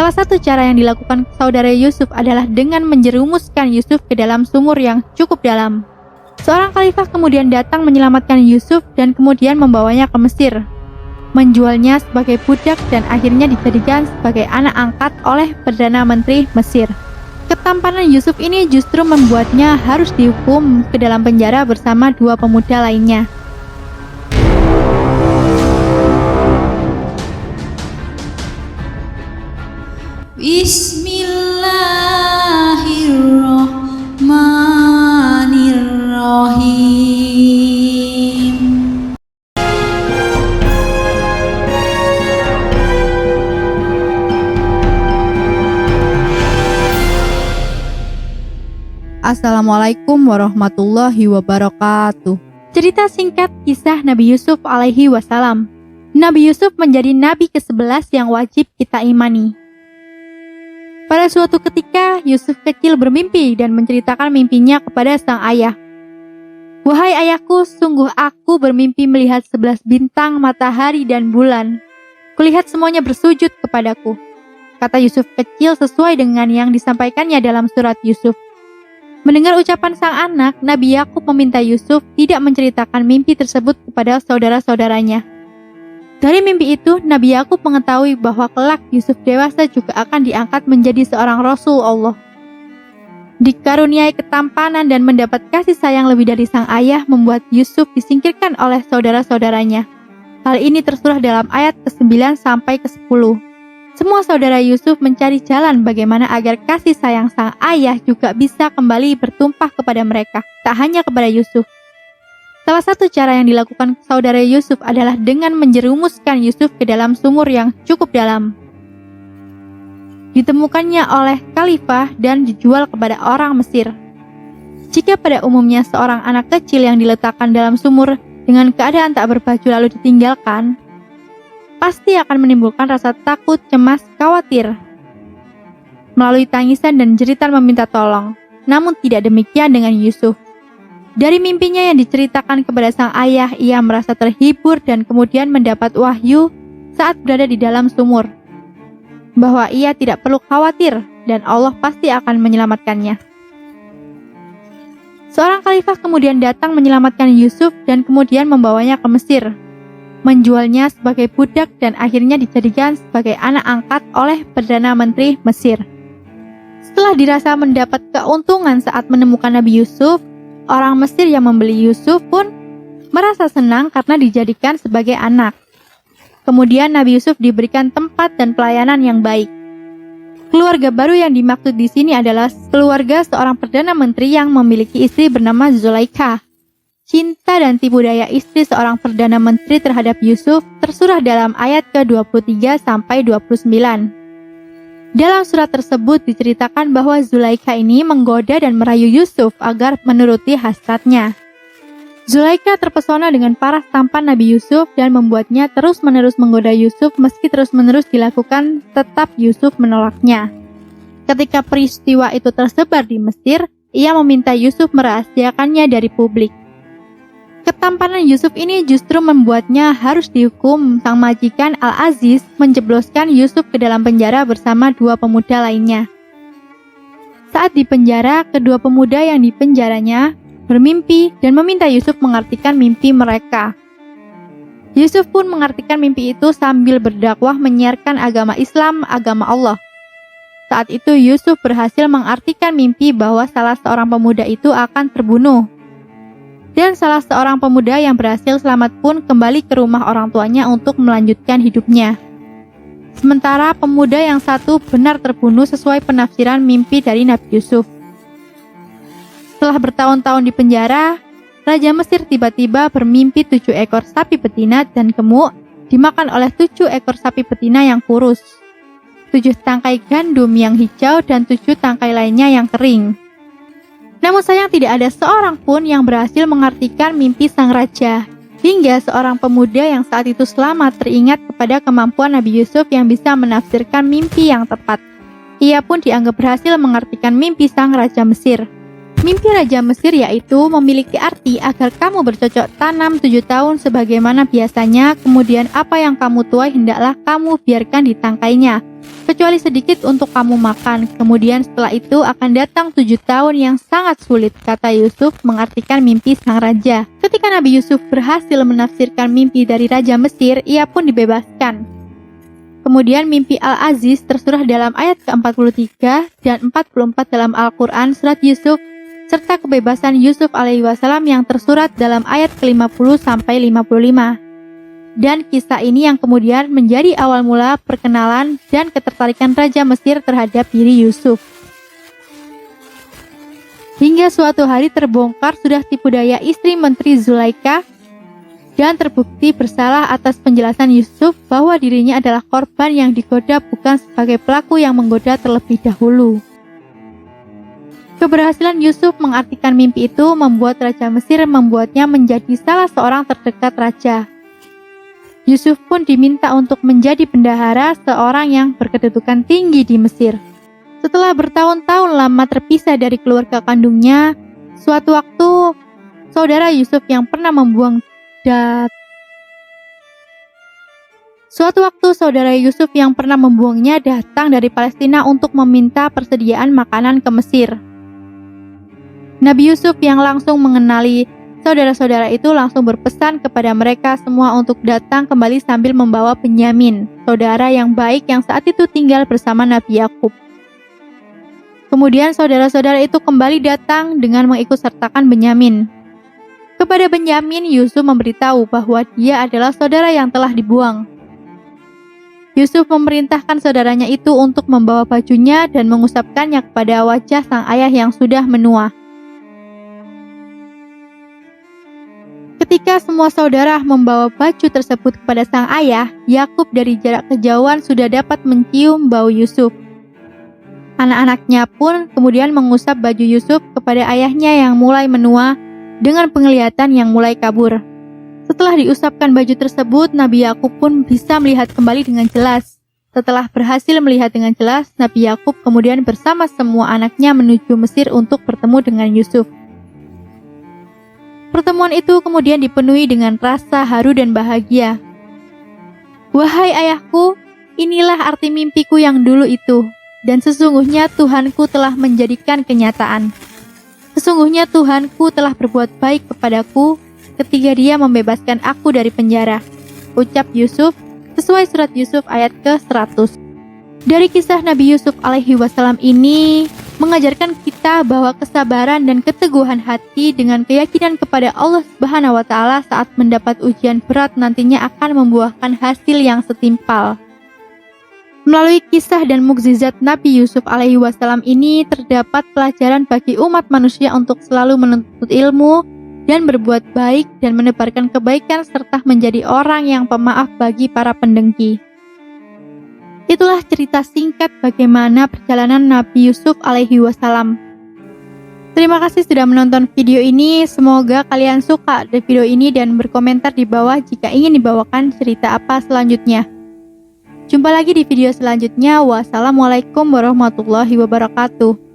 Salah satu cara yang dilakukan saudara Yusuf adalah dengan menjerumuskan Yusuf ke dalam sumur yang cukup dalam. Seorang khalifah kemudian datang menyelamatkan Yusuf dan kemudian membawanya ke Mesir, menjualnya sebagai budak dan akhirnya dijadikan sebagai anak angkat oleh Perdana Menteri Mesir. Ketampanan Yusuf ini justru membuatnya harus dihukum ke dalam penjara bersama dua pemuda lainnya. Bismillahirrahmanirrahim. Assalamualaikum warahmatullahi wabarakatuh. Cerita singkat kisah Nabi Yusuf alaihi wassalam. Nabi Yusuf menjadi nabi ke-11 yang wajib kita imani. Pada suatu ketika, Yusuf kecil bermimpi dan menceritakan mimpinya kepada sang ayah. "Wahai ayahku, sungguh aku bermimpi melihat 11 bintang, matahari, dan bulan. Kulihat semuanya bersujud kepadaku," kata Yusuf kecil sesuai dengan yang disampaikannya dalam surat Yusuf. Mendengar ucapan sang anak, Nabi Yakub meminta Yusuf tidak menceritakan mimpi tersebut kepada saudara-saudaranya. Dari mimpi itu, Nabi Yakub mengetahui bahwa kelak Yusuf dewasa juga akan diangkat menjadi seorang Rasul Allah. Dikaruniai ketampanan dan mendapat kasih sayang lebih dari sang ayah membuat Yusuf disingkirkan oleh saudara-saudaranya. Hal ini tersurat dalam ayat ke-9 sampai ke-10. Semua saudara Yusuf mencari jalan bagaimana agar kasih sayang sang ayah juga bisa kembali bertumpah kepada mereka, tak hanya kepada Yusuf. Salah satu cara yang dilakukan saudara Yusuf adalah dengan menjerumuskan Yusuf ke dalam sumur yang cukup dalam. Ditemukannya oleh khalifah dan dijual kepada orang Mesir. Jika pada umumnya seorang anak kecil yang diletakkan dalam sumur dengan keadaan tak berbaju lalu ditinggalkan, pasti akan menimbulkan rasa takut, cemas, khawatir, melalui tangisan dan jeritan meminta tolong. Namun tidak demikian dengan Yusuf. Dari mimpinya yang diceritakan kepada sang ayah, ia merasa terhibur dan kemudian mendapat wahyu saat berada di dalam sumur, bahwa ia tidak perlu khawatir dan Allah pasti akan menyelamatkannya. Seorang khalifah kemudian datang menyelamatkan Yusuf dan kemudian membawanya ke Mesir, menjualnya sebagai budak dan akhirnya dijadikan sebagai anak angkat oleh Perdana Menteri Mesir. Setelah dirasa mendapat keuntungan saat menemukan Nabi Yusuf, orang Mesir yang membeli Yusuf pun merasa senang karena dijadikan sebagai anak. Kemudian Nabi Yusuf diberikan tempat dan pelayanan yang baik. Keluarga baru yang dimaksud di sini adalah keluarga seorang Perdana Menteri yang memiliki istri bernama Zulaikha. Cinta dan tipu daya istri seorang Perdana Menteri terhadap Yusuf tersurah dalam ayat ke-23 sampai 29. Dalam surat tersebut diceritakan bahwa Zulaikha ini menggoda dan merayu Yusuf agar menuruti hasratnya. Zulaikha terpesona dengan paras tampan Nabi Yusuf dan membuatnya terus-menerus menggoda Yusuf meski terus-menerus dilakukan, tetap Yusuf menolaknya. Ketika peristiwa itu tersebar di Mesir, ia meminta Yusuf merahasiakannya dari publik. Ketampanan Yusuf ini justru membuatnya harus dihukum. Sang majikan Al-Aziz menjebloskan Yusuf ke dalam penjara bersama dua pemuda lainnya. Saat di penjara, kedua pemuda yang dipenjaranya bermimpi dan meminta Yusuf mengartikan mimpi mereka. Yusuf pun mengartikan mimpi itu sambil berdakwah menyiarkan agama Islam, agama Allah. Saat itu Yusuf berhasil mengartikan mimpi bahwa salah seorang pemuda itu akan terbunuh. Dan salah seorang pemuda yang berhasil selamat pun kembali ke rumah orang tuanya untuk melanjutkan hidupnya. Sementara pemuda yang satu benar terbunuh sesuai penafsiran mimpi dari Nabi Yusuf. Setelah bertahun-tahun di penjara, Raja Mesir tiba-tiba bermimpi 7 ekor sapi betina dan gemuk dimakan oleh 7 ekor sapi betina yang kurus, 7 tangkai gandum yang hijau dan 7 tangkai lainnya yang kering. Namun sayang tidak ada seorang pun yang berhasil mengartikan mimpi sang raja. Hingga seorang pemuda yang saat itu selamat teringat kepada kemampuan Nabi Yusuf yang bisa menafsirkan mimpi yang tepat. Ia pun dianggap berhasil mengartikan mimpi sang raja Mesir. Mimpi Raja Mesir yaitu memiliki arti agar kamu bercocok tanam 7 tahun sebagaimana biasanya, kemudian apa yang kamu tuai hendaklah kamu biarkan di tangkainya, kecuali sedikit untuk kamu makan. Kemudian setelah itu akan datang 7 tahun yang sangat sulit, kata Yusuf mengartikan mimpi sang raja. Ketika Nabi Yusuf berhasil menafsirkan mimpi dari Raja Mesir, ia pun dibebaskan. Kemudian mimpi Al-Aziz tersurah dalam ayat ke-43 dan 44 dalam Al-Quran surat Yusuf, serta kebebasan Yusuf alaihi wasallam yang tersurat dalam ayat ke-50 sampai 55. Dan kisah ini yang kemudian menjadi awal mula perkenalan dan ketertarikan Raja Mesir terhadap diri Yusuf. Hingga suatu hari terbongkar sudah tipu daya istri Menteri Zulaikha dan terbukti bersalah atas penjelasan Yusuf bahwa dirinya adalah korban yang digoda bukan sebagai pelaku yang menggoda terlebih dahulu. Keberhasilan Yusuf mengartikan mimpi itu membuat Raja Mesir membuatnya menjadi salah seorang terdekat raja. Yusuf pun diminta untuk menjadi bendahara seorang yang berkedudukan tinggi di Mesir. Setelah bertahun-tahun lama terpisah dari keluarga kandungnya, suatu waktu saudara Yusuf yang pernah membuangnya datang dari Palestina untuk meminta persediaan makanan ke Mesir. Nabi Yusuf yang langsung mengenali saudara-saudara itu langsung berpesan kepada mereka semua untuk datang kembali sambil membawa Benyamin, saudara yang baik yang saat itu tinggal bersama Nabi Yakub. Kemudian saudara-saudara itu kembali datang dengan mengikutsertakan Benyamin. Kepada Benyamin, Yusuf memberitahu bahwa dia adalah saudara yang telah dibuang. Yusuf memerintahkan saudaranya itu untuk membawa bajunya dan mengusapkannya kepada wajah sang ayah yang sudah menua. Ketika semua saudara membawa baju tersebut kepada sang ayah, Yakub dari jarak kejauhan sudah dapat mencium bau Yusuf. Anak-anaknya pun kemudian mengusap baju Yusuf kepada ayahnya yang mulai menua dengan penglihatan yang mulai kabur. Setelah diusapkan baju tersebut, Nabi Yakub pun bisa melihat kembali dengan jelas. Setelah berhasil melihat dengan jelas, Nabi Yakub kemudian bersama semua anaknya menuju Mesir untuk bertemu dengan Yusuf. Pertemuan itu kemudian dipenuhi dengan rasa haru dan bahagia. Wahai ayahku, inilah arti mimpiku yang dulu itu, dan sesungguhnya Tuhanku telah menjadikan kenyataan. Sesungguhnya Tuhanku telah berbuat baik kepadaku ketika Dia membebaskan aku dari penjara. Ucap Yusuf sesuai surat Yusuf ayat ke-100. Dari kisah Nabi Yusuf alaihi wasallam ini mengajarkan kita bahwa kesabaran dan keteguhan hati dengan keyakinan kepada Allah Subhanahu wa taala saat mendapat ujian berat nantinya akan membuahkan hasil yang setimpal. Melalui kisah dan mukjizat Nabi Yusuf alaihi wasallam ini terdapat pelajaran bagi umat manusia untuk selalu menuntut ilmu dan berbuat baik dan menebarkan kebaikan serta menjadi orang yang pemaaf bagi para pendengki. Itulah cerita singkat bagaimana perjalanan Nabi Yusuf alaihi wasallam. Terima kasih sudah menonton video ini. Semoga kalian suka dengan video ini dan berkomentar di bawah jika ingin dibawakan cerita apa selanjutnya. Jumpa lagi di video selanjutnya. Wassalamualaikum warahmatullahi wabarakatuh.